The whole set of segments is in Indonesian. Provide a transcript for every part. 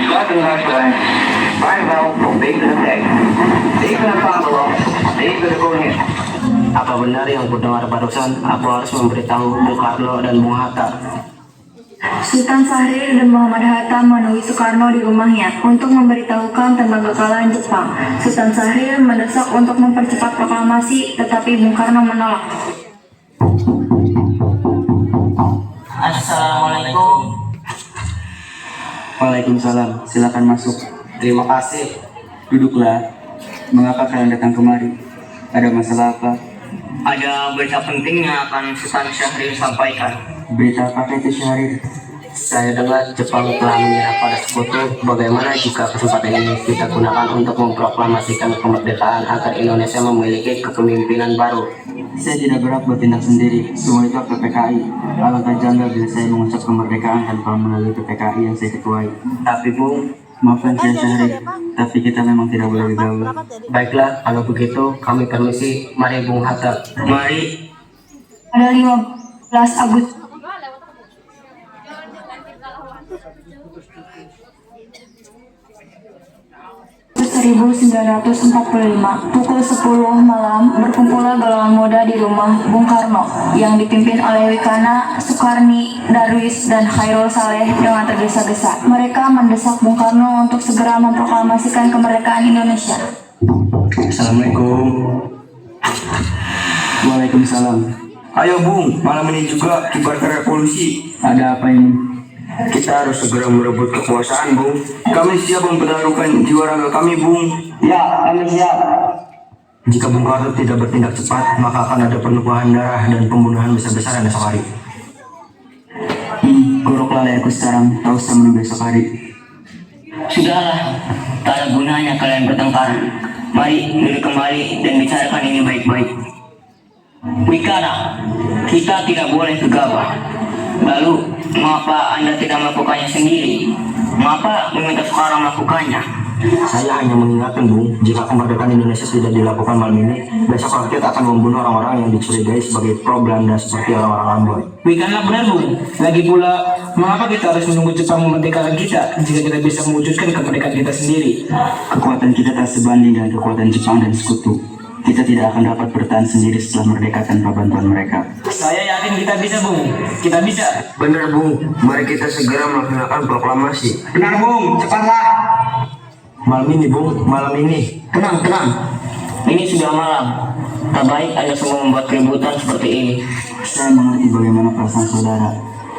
sluiten huiswijn. Vaarwel vanwege de tijd. Tegen het vaderland, tegen de koningin. Apa benar yang kudengar barusan? Aku harus memberitahu Bung Karno dan Bung Hatta. Sultan Syahrir dan Muhammad Hatta menemui Soekarno di rumahnya untuk memberitahukan tentang kekalahan Jepang. Sultan Syahrir mendesak untuk mempercepat proklamasi, tetapi Bung Karno menolak. Assalamualaikum. Waalaikumsalam, silakan masuk. Terima kasih. Duduklah. Mengapa kalian datang kemari? Ada masalah apa? Ada berita penting yang akan Sultan Syahrir sampaikan. Berita apa itu Syahrir? Saya dengar Jepang telah menyerah pada sekutu. Bagaimana jika kesempatan ini kita gunakan untuk memproklamasikan kemerdekaan agar Indonesia memiliki kepemimpinan baru? Saya tidak berhak bertindak sendiri. Semua itu hak PPKI. Alangkah janggal bila saya mengucap kemerdekaan tanpa melalui PPKI yang saya ketuai. Tapi Bung, Maafkan saya Syahrir, tapi kita memang tidak boleh bergaul. baiklah kalau begitu kami permisi. Mari Bung Hatta. Mari. Pada 15 Agustus 1945, pukul 10 malam, berkumpullah golongan muda di rumah Bung Karno yang dipimpin oleh Wikana, Sukarni, Darwis, dan Khairul Saleh dengan tergesa-gesa. Mereka mendesak Bung Karno untuk segera memproklamasikan kemerdekaan Indonesia. Assalamualaikum. Waalaikumsalam. Ayo Bung, malam ini juga kibarkan revolusi. Ada apa ini? Kita harus segera merebut kekuasaan, Bung. Kami siap mempertaruhkan jiwa raga kami, Bung. Ya, kami siap. Jika Bung Karno tidak bertindak cepat, maka akan ada penumpahan darah dan pembunuhan besar-besaran esok hari. Guruk lalai aku sekarang, tahu sama besok hari. Sudahlah, tak ada gunanya kalian bertengkar. Mari duduk kembali dan bicarakan ini baik-baik. Wikana, kita tidak boleh gegabah. Lalu, mengapa Anda tidak melakukannya sendiri? Mengapa meminta Soekarno melakukannya? Saya hanya mengingatkan, Bung, jika kemerdekaan Indonesia tidak dilakukan malam ini, besok rakyat akan membunuh orang-orang yang dicurigai sebagai pro Belanda seperti orang-orang Ambon. Wikana benar Bung. Lagi pula, mengapa kita harus menunggu Jepang memerdekakan kita jika kita bisa mewujudkan kemerdekaan kita sendiri? Kekuatan kita tak sebanding dengan kekuatan Jepang dan sekutu. Kita tidak akan dapat bertahan sendiri setelah merdeka tanpa bantuan mereka. Saya yakin kita bisa Bung. Kita bisa. Benar, Bung. Mari kita segera melaksanakan proklamasi. Benar Bung, cepatlah. Malam ini, Bung. Malam ini. Tenang, tenang. Ini sudah malam. Tak baik Anda semua membuat keributan seperti ini. Saya mengerti bagaimana perasaan saudara,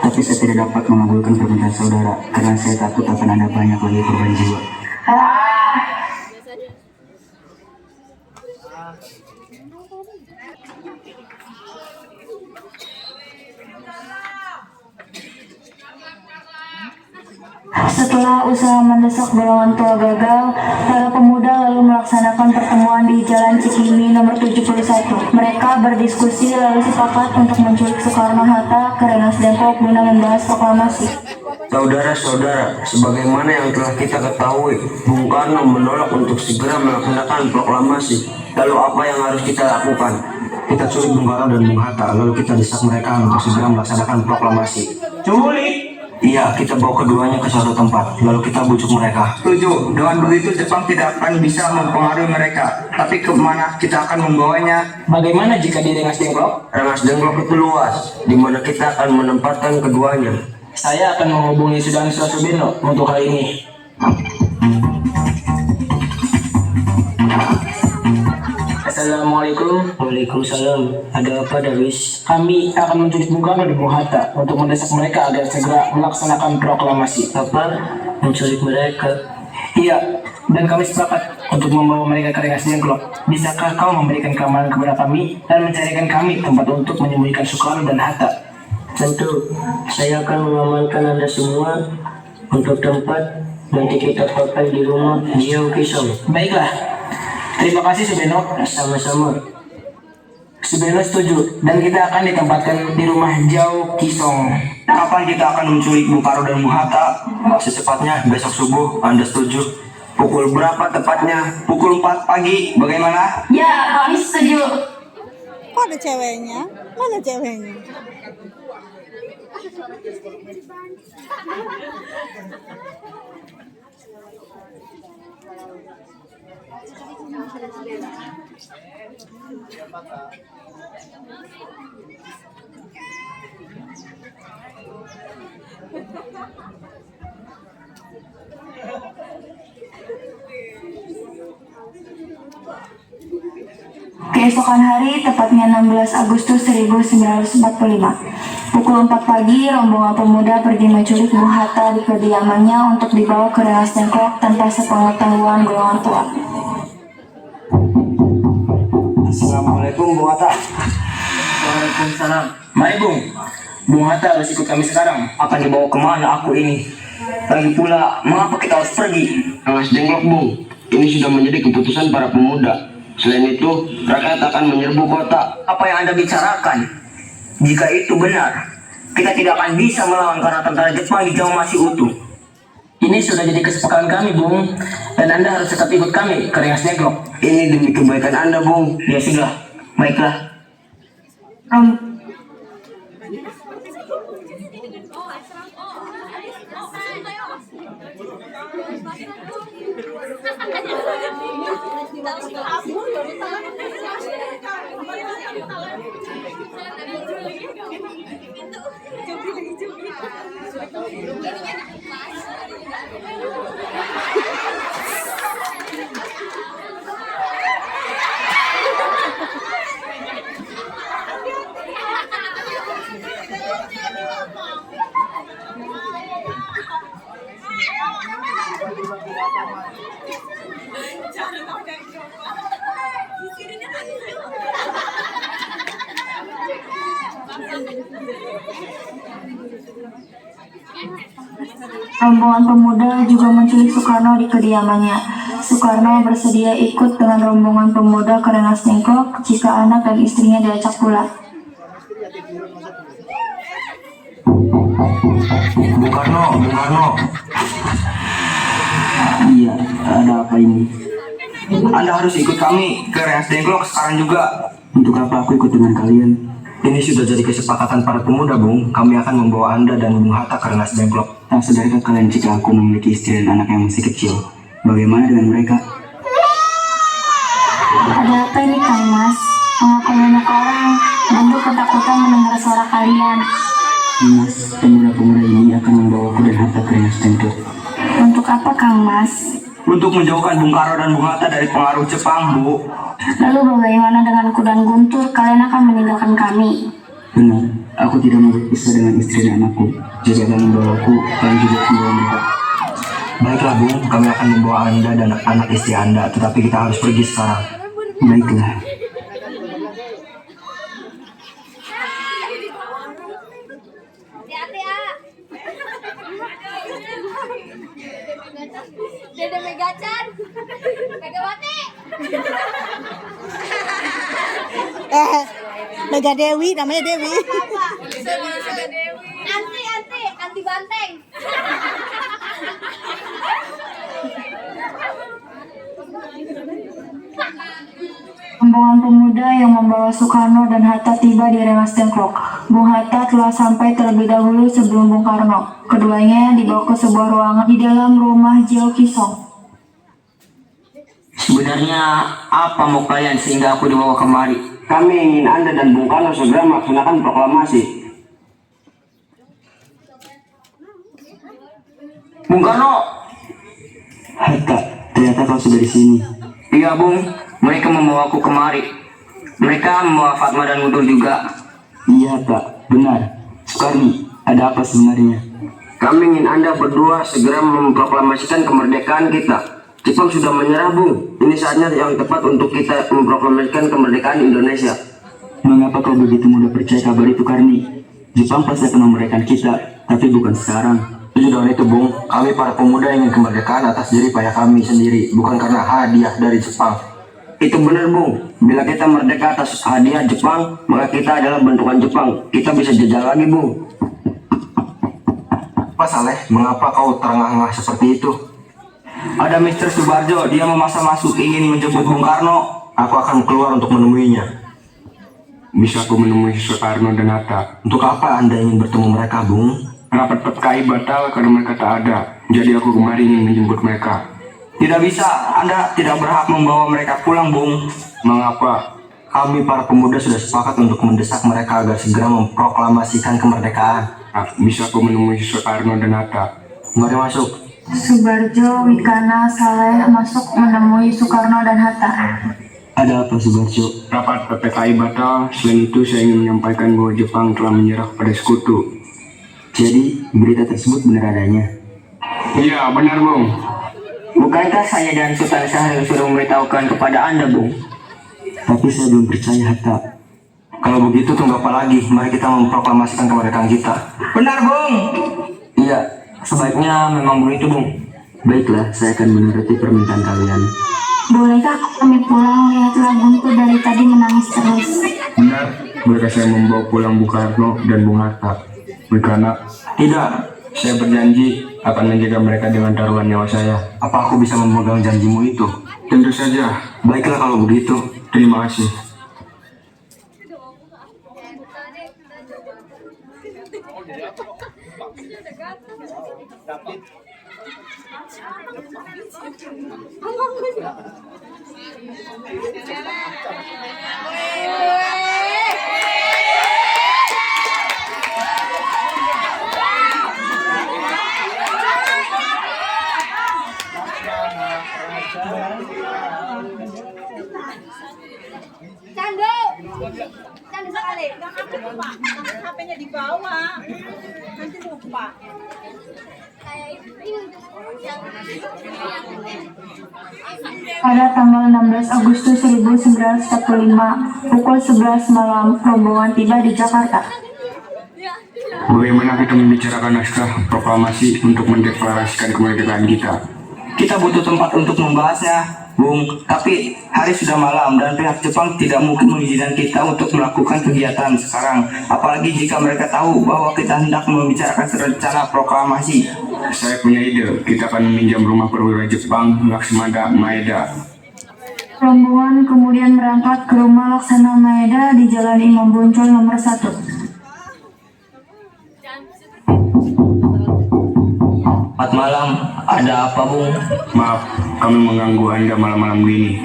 tapi saya tidak dapat mengabulkan permintaan saudara karena saya takut akan ada banyak lagi korban jiwa. Setelah usaha mendesak golongan tua gagal, para pemuda lalu melaksanakan pertemuan di Jalan Cikini nomor 71. Mereka berdiskusi lalu sepakat untuk menculik Soekarno-Hatta ke Rengas Dengklok guna membahas proklamasi. Saudara-saudara, sebagaimana yang telah kita ketahui, Bung Karno menolak untuk segera melaksanakan proklamasi. Lalu apa yang harus kita lakukan? Kita culik Bung Karno dan Bung Hatta, lalu kita desak mereka untuk segera melaksanakan proklamasi. Culik. Iya, kita bawa keduanya ke suatu tempat, lalu kita bujuk mereka. Setuju. Dengan begitu Jepang tidak akan bisa mempengaruhi mereka. Tapi kemana kita akan membawanya? Bagaimana jika di Rengas Dengklok? Rengas Dengklok itu luas, di mana kita akan menempatkan keduanya. Saya akan menghubungi Sudan Susubeno untuk hal ini. Assalamualaikum. Waalaikumsalam. Ada apa, Darwis? Kami akan menculik Bung Karno dan Bung Hatta untuk mendesak mereka agar segera melaksanakan proklamasi. Apa? Menculik mereka? Iya, dan kami sepakat untuk membawa mereka ke Rengas Dengklok. Bisakah kau memberikan keamanan kepada kami dan mencarikan kami tempat untuk menyembunyikan Soekarno dan Hatta? Tentu, saya akan mengamankan Anda semua untuk tempat nanti kita pakai di rumah Jiao Kisong. Baiklah. Terima kasih Subeno. Sama-sama. Subeno setuju dan kita akan ditempatkan di rumah Jiao Kisong. Kapan kita akan menculik Bung Karno dan Bung Hatta? Secepatnya, besok subuh. Anda setuju? Pukul berapa tepatnya? Pukul 4 pagi. Bagaimana? Ya, kami setuju. Kok ada ceweknya? Kok ada ceweknya? Keesokan hari, tepatnya 16 Agustus 1945, pukul 4 pagi, rombongan pemuda pergi menculik Bung Hatta di kediamannya untuk dibawa ke Rengas Dengklok tanpa sepengetahuan golongan tua. Assalamualaikum Bung Hatta. Waalaikumsalam. Mari Bung. Bung Hatta harus ikut kami sekarang. Akan dibawa kemana aku ini? Lagi pula, mengapa kita harus pergi? Rengas Dengklok Bung, ini sudah menjadi keputusan para pemuda. Selain itu, rakyat akan menyerbu kota. Apa yang Anda bicarakan? Jika itu benar, kita tidak akan bisa melawan karena tentara Jepang di Jawa masih utuh. Ini sudah jadi kesepakatan kami, Bung. Dan Anda harus tetap ikut kami ke Rengas Dengklok. Ini demi kebaikan Anda, Bung. Ya sudah, baiklah. Rombongan pemuda juga menculik Soekarno di kediamannya. Soekarno bersedia ikut dengan rombongan pemuda ke Rengas Dengklok jika anak dan istrinya diajak pula. Bung Karno. Iya, ada apa ini? Anda harus ikut kami ke Rengas Dengklok sekarang juga. Untuk apa aku ikut dengan kalian? Ini sudah jadi kesepakatan para pemuda, Bung. Kami akan membawa Anda dan Bung Hatta ke Rengas Dengklok. Tak sadarkah kalian jika aku memiliki istri dan anak yang masih kecil? Bagaimana dengan mereka? Ada apa ini Kang Mas? Mengapa banyak orang tentu ketakutan mendengar suara kalian? Mas, pemuda-pemuda ini akan membawaku dan Hatta ke Rengas Dengklok. Untuk apa Kang Mas? Untuk menjauhkan Bung Karno dan Bung Hatta dari pengaruh Jepang, Bu. Lalu bagaimana dengan Kudan Guntur? Kalian akan meninggalkan kami? Benar, aku tidak mau berpisah dengan istri dan anakku. Jika kalian membawaku, kalian juga membawa mereka. Baiklah, Bung. Kami akan membawa Anda dan anak istri Anda, tetapi kita harus pergi sekarang. Baiklah. Dede Megacan, Megawati. Mega Dewi, namanya Dewi. Anti banteng. Rombongan pemuda yang membawa Soekarno dan Hatta tiba di Rengas Dengklok. Bung Hatta telah sampai terlebih dahulu sebelum Bung Karno. Keduanya dibawa ke sebuah ruangan di dalam rumah Jiao Kisong. Sebenarnya apa mau kalian sehingga aku dibawa kemari? Kami ingin Anda dan Bung Karno segera melaksanakan proklamasi. Bung Karno! Hatta, ternyata kau sudah di sini. Iya Bung, mereka membawaku kemari. Mereka membawa Fatma dan Ngutur juga. Iya Hatta, benar. Soekarni, ada apa sebenarnya? Kami ingin Anda berdua segera memproklamasikan kemerdekaan kita. Jepang sudah menyerah, Bung. Ini saatnya yang tepat untuk kita memproklamasikan kemerdekaan Indonesia. Mengapa kau begitu mudah percaya kabar itu, Karni? Jepang pasti akan memerdekakan kita, tapi bukan sekarang. Sudah itu, Bung. Kami para pemuda ingin kemerdekaan atas diri payah kami sendiri, bukan karena hadiah dari Jepang. Itu benar, Bung. Bila kita merdeka atas hadiah Jepang, maka kita adalah bentukan Jepang. Kita bisa jajah lagi, Bung. Apa Saleh? Mengapa kau terengah-engah seperti itu? Ada Mr. Subarjo, dia memaksa masuk ingin menjemput Bung Karno. Aku akan keluar untuk menemuinya. Bisa aku menemui Soekarno dan Hatta? Untuk apa Anda ingin bertemu mereka, Bung? Rapat PKI batal karena mereka tak ada. Jadi aku kemarin ingin menjemput mereka. Tidak bisa, Anda tidak berhak membawa mereka pulang, Bung. Mengapa? Kami para pemuda sudah sepakat untuk mendesak mereka agar segera memproklamasikan kemerdekaan. Bisa aku menemui Soekarno dan Hatta? Mari masuk. Subarjo, Wikana, Saleh masuk menemui Soekarno dan Hatta. Ada apa Subarjo? Rapat PPKI batal. Selain itu, saya ingin menyampaikan bahwa Jepang telah menyerah pada sekutu. Jadi berita tersebut benar adanya? Iya, benar, Bung. Bukankah saya dan Sultan Syahrir sudah memberitahukan kepada Anda, Bung? Tapi saya belum percaya Hatta. Kalau begitu tunggu apa lagi? Mari kita memproklamasikan kemerdekaan kita. Benar, Bung. Iya, sebaiknya memang begitu, Bung. Baiklah, saya akan menuruti permintaan kalian. Bolehkah kami pulang? Lihat lagunku dari tadi menangis terus. Benar, bolehkah saya membawa pulang Bung Karno dan Bung Hatta? Karena Tidak. saya berjanji akan menjaga mereka dengan taruhan nyawa saya. Apa aku bisa memegang janjimu itu? Tentu saja. Baiklah kalau begitu. Terima kasih. Cando. Cando sekali. HP-nya di bawah. Nanti lupa. Pada tanggal 16 Agustus 1945, pukul 11 malam, rombongan tiba di Jakarta. Bagaimana kita membicarakan naskah proklamasi untuk mendeklarasikan kemerdekaan kita? Kita butuh tempat untuk membahasnya, Bung. Tapi hari sudah malam dan pihak Jepang tidak mungkin mengizinkan kita untuk melakukan kegiatan sekarang. Apalagi jika mereka tahu bahwa kita hendak membicarakan rencana proklamasi. Saya punya ide. Kita akan meminjam rumah perwira Jepang, Laksamana Maeda. Rombongan kemudian berangkat ke rumah Laksana Maeda di Jalan Imam Bonjol nomor 1. Selamat malam, ada apa, Bung? Maaf, kami mengganggu Anda malam-malam ini.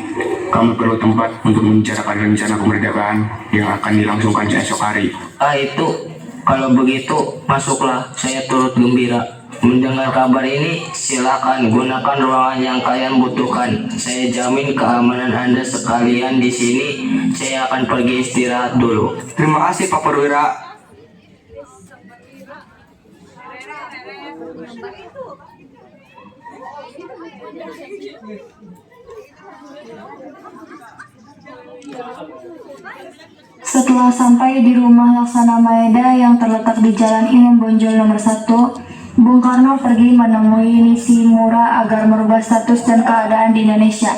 Kami perlu tempat untuk membicarakan rencana kemerdekaan yang akan dilangsungkan esok hari. Itu, kalau begitu, masuklah. Saya turut gembira mendengar kabar ini. Silakan gunakan ruangan yang kalian butuhkan. Saya jamin keamanan Anda sekalian di sini. Saya akan pergi istirahat dulu. Terima kasih, Pak Perwira. Setelah sampai di rumah Laksana Maeda yang terletak di Jalan Imam Bonjol nomor 1, Bung Karno pergi menemui Nishimura agar merubah status dan keadaan di Indonesia.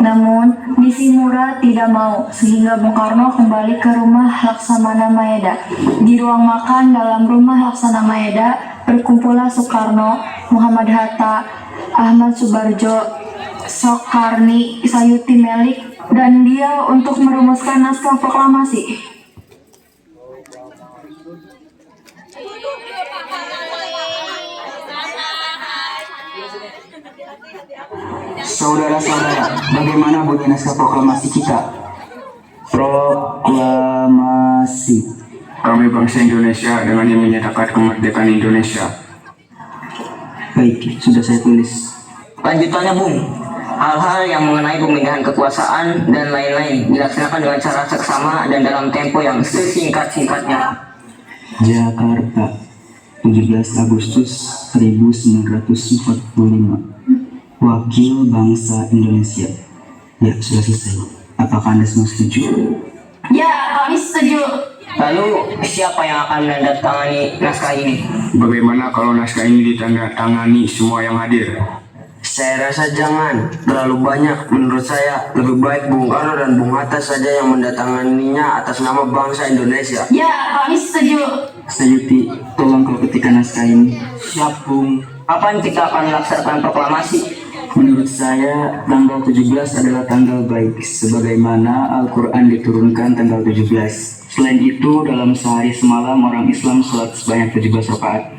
Namun, Nishimura tidak mau, sehingga Bung Karno kembali ke rumah Laksamana Maeda. Di ruang makan dalam rumah Laksana Maeda, berkumpullah Soekarno, Muhammad Hatta, Ahmad Subarjo, Soekarni, Sayuti Melik, dan dia untuk merumuskan naskah proklamasi. Saudara-saudara, bagaimana bunyi naskah proklamasi kita? Proklamasi. Kami bangsa Indonesia dengan yang menyatakan kemerdekaan Indonesia. Baik, sudah saya tulis. Lanjutannya, Bung. Hal-hal yang mengenai pemindahan kekuasaan dan lain-lain dilaksanakan dengan cara seksama dan dalam tempo yang sesingkat-singkatnya. Jakarta, 17 Agustus 1945. Wakil Bangsa Indonesia. Ya, sudah selesai. Apakah Anda semua setuju? Ya, kami setuju. Lalu, siapa yang akan menandatangani naskah ini? Bagaimana kalau naskah ini ditandatangani semua yang hadir? Saya rasa jangan terlalu banyak. Menurut saya lebih baik Bung Karno dan Bung Hatta saja yang mendatanganinya atas nama bangsa Indonesia. Ya, kami setuju. Sayuti, tolong kau ketikkan naskah ini. Siap, Bung. Kapan kita akan melaksanakan proklamasi? Menurut saya, tanggal 17 adalah tanggal baik, sebagaimana Al-Quran diturunkan tanggal 17. Selain itu, dalam sehari semalam orang Islam sholat sebanyak 17 rakaat.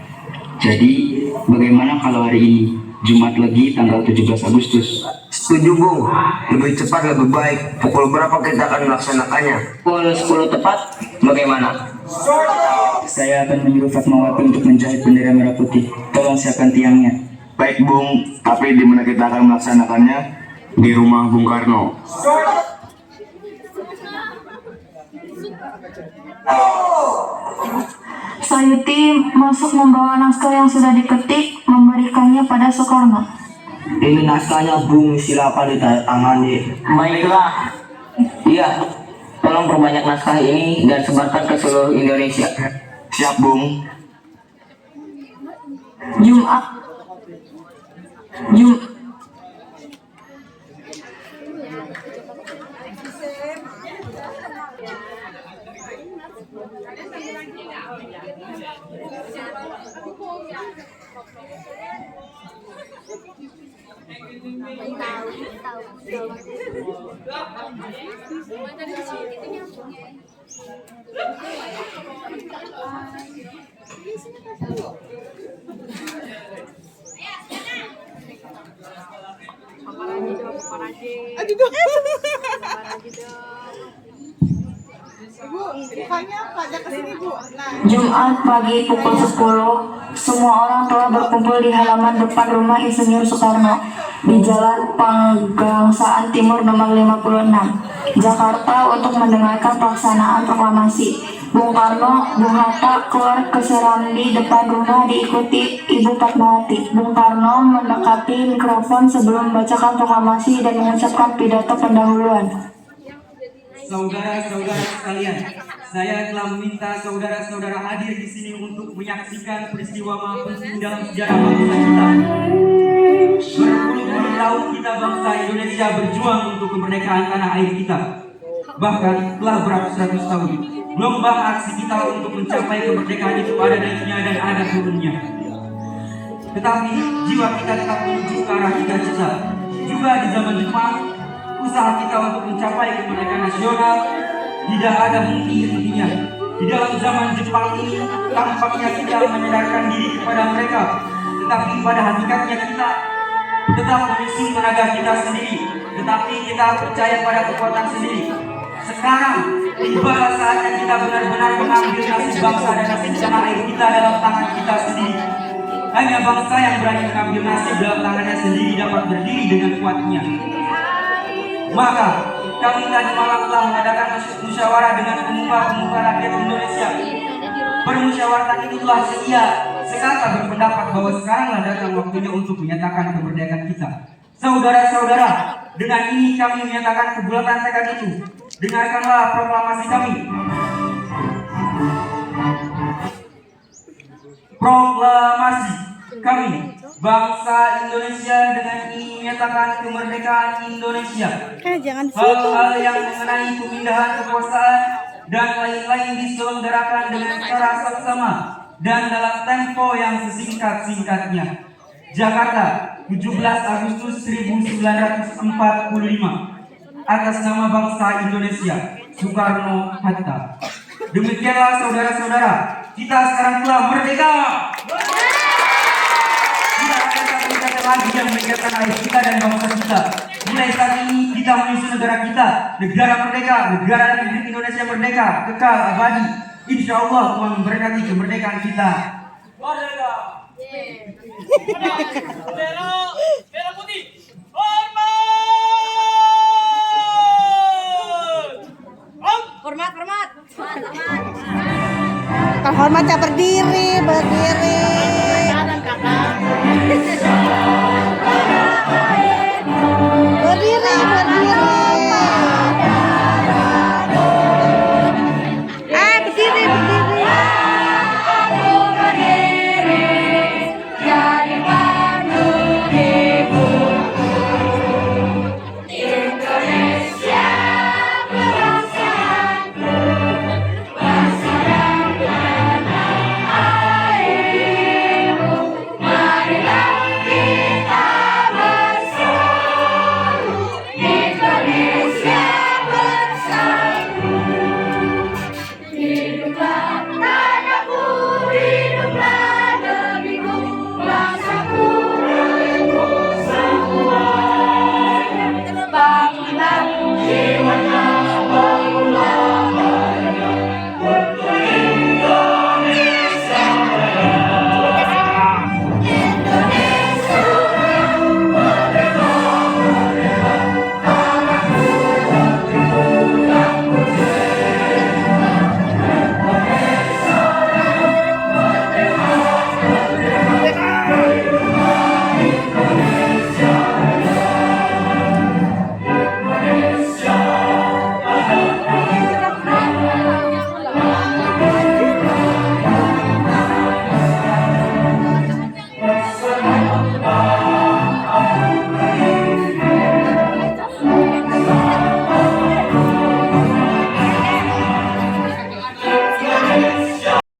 Jadi, bagaimana kalau hari ini? Jumat Legi tanggal 17 Agustus. Setuju Bung, lebih cepat lebih baik. Pukul berapa kita akan melaksanakannya? Pukul 10 tepat, bagaimana? Saya akan menyuruh Fatmawati untuk menjahit bendera merah putih. Tolong siapkan tiangnya. Baik Bung, tapi di mana kita akan melaksanakannya? Di rumah Bung Karno. Sayuti masuk membawa naskah yang sudah diketik, memberikannya pada Soekarno. Ini naskahnya Bung, silakan ditandatangani. Baiklah. Iya, tolong perbanyak naskah ini dan sebarkan ke seluruh Indonesia. Siap Bung. Jumat Ibu, bukannya pada kesini Bu. Nah, Jumat pagi pukul 10, semua orang telah berkumpul di halaman depan rumah Insinyur Soekarno di Jalan Panggangsaan Timur nomor 56, Jakarta untuk mendengarkan pelaksanaan proklamasi. Bung Karno, Bung Hatta keluar ke Serambi depan rumah diikuti Ibu Fatmawati. Bung Karno mendekati mikrofon sebelum membacakan proklamasi dan mengucapkan pidato pendahuluan. Saudara-saudara sekalian, saya telah meminta saudara-saudara hadir di sini untuk menyaksikan peristiwa penting dalam sejarah bangsa kita. Berpuluh-puluh tahun kita bangsa Indonesia berjuang untuk kemerdekaan tanah air kita. Bahkan telah beratus-ratus tahun. Gelombang aksi kita untuk mencapai kemerdekaan itu ada naiknya dan ada turunnya. Tetapi jiwa kita tetap menuju ke arah cita-cita. Juga di zaman Jepang, usaha kita untuk mencapai kemerdekaan nasional tidak ada henti-hentinya. Di dalam zaman Jepang ini tampaknya kita menyadarkan diri kepada mereka, tetapi pada hakikatnya kita tetap menyusun tenaga kita sendiri, tetapi kita percaya pada kekuatan sendiri. Sekarang tiba saatnya kita benar-benar mengambil nasib bangsa dan nasib tanah air kita dalam tangan kita sendiri. Hanya bangsa yang berani mengambil nasib dalam tangannya sendiri dapat berdiri dengan kuatnya. Maka kami tadi malam telah mengadakan musyawarah dengan pemuka-pemuka rakyat Indonesia. Permusyawaratan itulah sekata berpendapat bahwa sekaranglah datang waktunya untuk menyatakan kemerdekaan kita. Saudara-saudara, dengan ini kami menyatakan kebulatan tekad itu. Dengarkanlah proklamasi kami. Proklamasi kami, bangsa Indonesia, dengan ini menyatakan kemerdekaan Indonesia. Hal-hal yang mengenai pemindahan kekuasaan dan lain-lain diselenggarakan dengan cara saksama dan dalam tempo yang sesingkat-singkatnya. Jakarta, 17 Agustus 1945. Atas nama bangsa Indonesia, Soekarno-Hatta. Demikianlah saudara-saudara, kita sekarang telah merdeka. Tidak ada satu kata lagi yang meninggalkan air kita dan bangsa kita. Mulai saat ini kita menyusun negara kita, negara merdeka, negara Republik Indonesia merdeka, kekal abadi. Insya Allah Tuhan memberkati kemerdekaan kita. Merdeka!